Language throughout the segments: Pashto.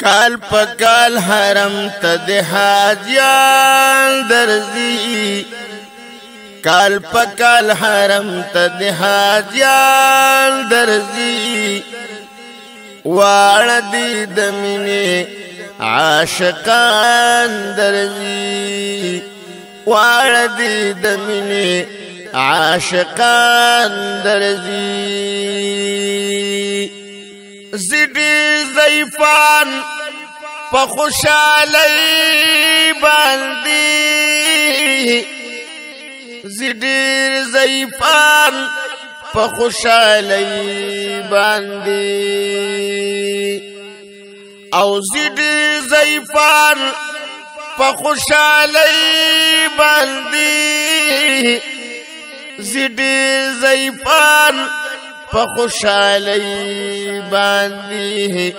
کال پکال حرم ته د حاجیان درځي کال پکال حرم ته د حاجیان درځي واړه دي د مینې عاشقان درځي واړه دي د مینې عاشقان درځي زیدی ضعیفان په خوشالۍ باندې زیدی ضعیفان په خوشالۍ باندې او زیدی ضعیفان په خوشالۍ باندې زیدی ضعیفان په خوشالۍ باندې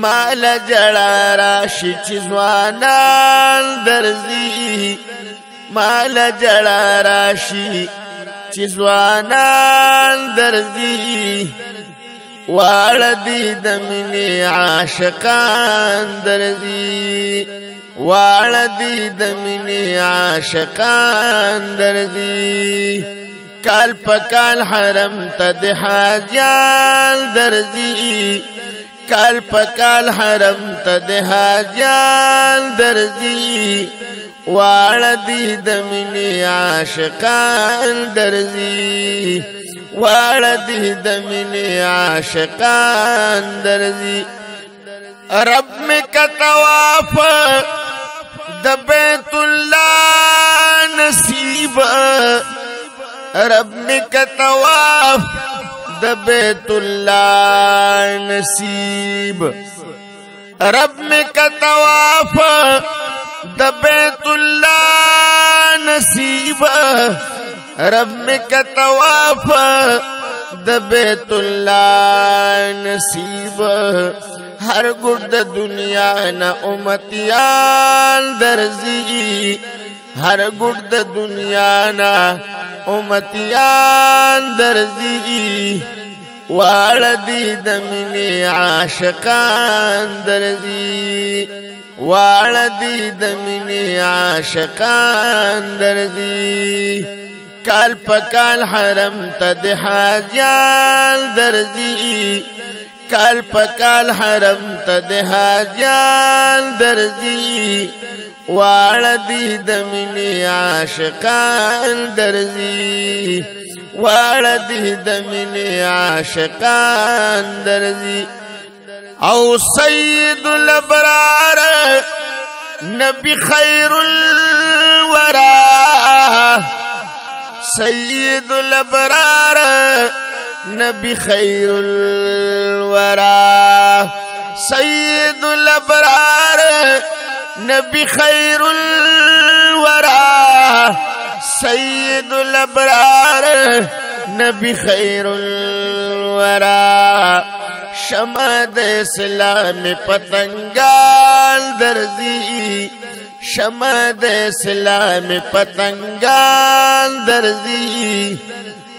مال جړا راشي چې ځوانان درځي مال جړا راشي چې ځوانان درځي واړه دي د مینې عاشقان درځي واړه دي د مینې عاشقان درځي کال پکال حرم ته د حاجیان درځي کال پکال حرم ته د حاجیان درځي واړه دي د مینې عاشقان درځي واړه دي د مینې عاشقان درځي رب می کا طواف د بیت الله نصیب رب می کا طواف د بیت الله نصیب رب می کا طواف د بیت الله نصیب رب می کا طواف د بیت الله نصیب ہر گرد دنیا نا امتیان درزی ہر گرد دنیا نا امتیان درزی واردی دمینی عاشقان درزی واردی دمینی عاشقان درزی کال پکال حرم تد حاجیان درزی کال پکال حرم تد حاجیان درزی واړه دي د مینې عاشقان درځي واړه دي د مینې عاشقان درځي او سید الابرار نبی خیر الورا سید الابرار نبی خیر الورا سید الابرار نبی خیر الورا سید الابرار نبی خیر الورا شمع د اسلام پتنگان درزی شمع د اسلام پتنگان درزی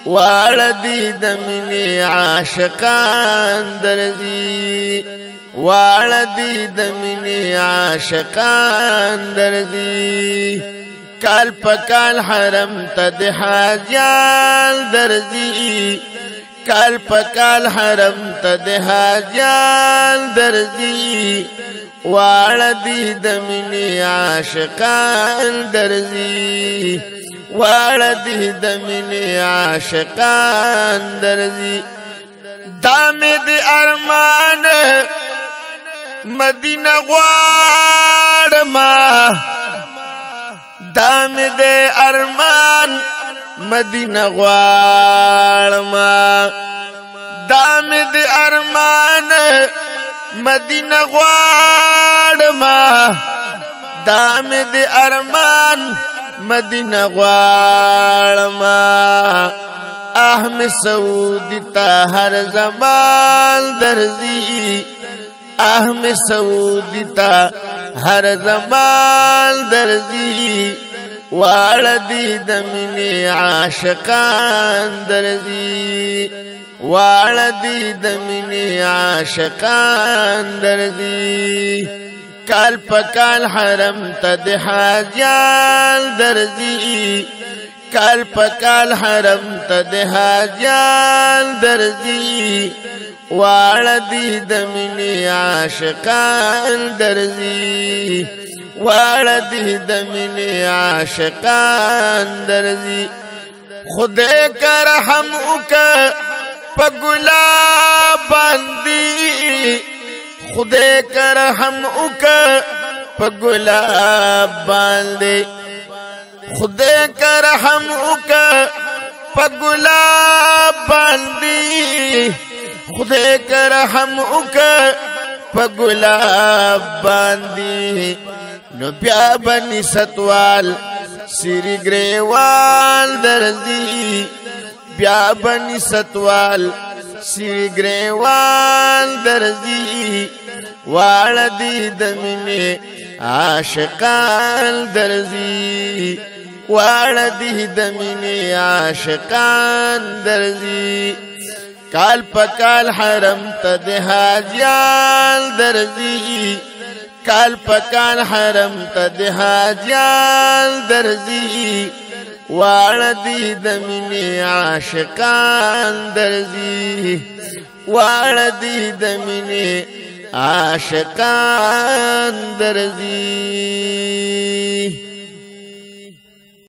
واړه دي د مینې عاشقان درزي واړه دي د مینې عاشقان درځي کال پکال حرم ته د حاجیان درځي کال پکال حرم ته د حاجیان درځي واړه دي د مینې عاشقان درځي واړه دي د مینې عاشقان درځي دامه د ارمان مدینہ غواړما دام دې ارمان مدینہ غواړما دام دې ارمان مدینہ غواړما دام دې ارمان مدینہ غواړما احمد سعودی تا هر زمان درځي احمد سعودی تا ہر زمان درزی واړه دي د مینې عاشقان درزي واړه دي د مینې عاشقان درځي کال په کال حرم ته د حاجیان درځي کال په کال حرم ته د حاجیان درځي واړه دي د مینې عاشقان درځي واړه دي د مینې عاشقان درځي خدای که رحم وکړه په ګلاب باندې خدای که رحم وکړه په ګلاب باندې خدای که رحم وکړه په ګلاب باندې خدای که رحم وکړه په ګلاب باندې نو بیا بني ستوال سری گریوال درځي بیا بني ستوال سری گریوال درځي واړه دي د مینې عاشقان درځي واړه دي د مینې عاشقان درځي کال په کال حرم ته د حاجیان درځي کال په کال حرم ته د حاجیان درځي واړه دي د مینې عاشقان درځي واړه دي د مینې عاشقان درځي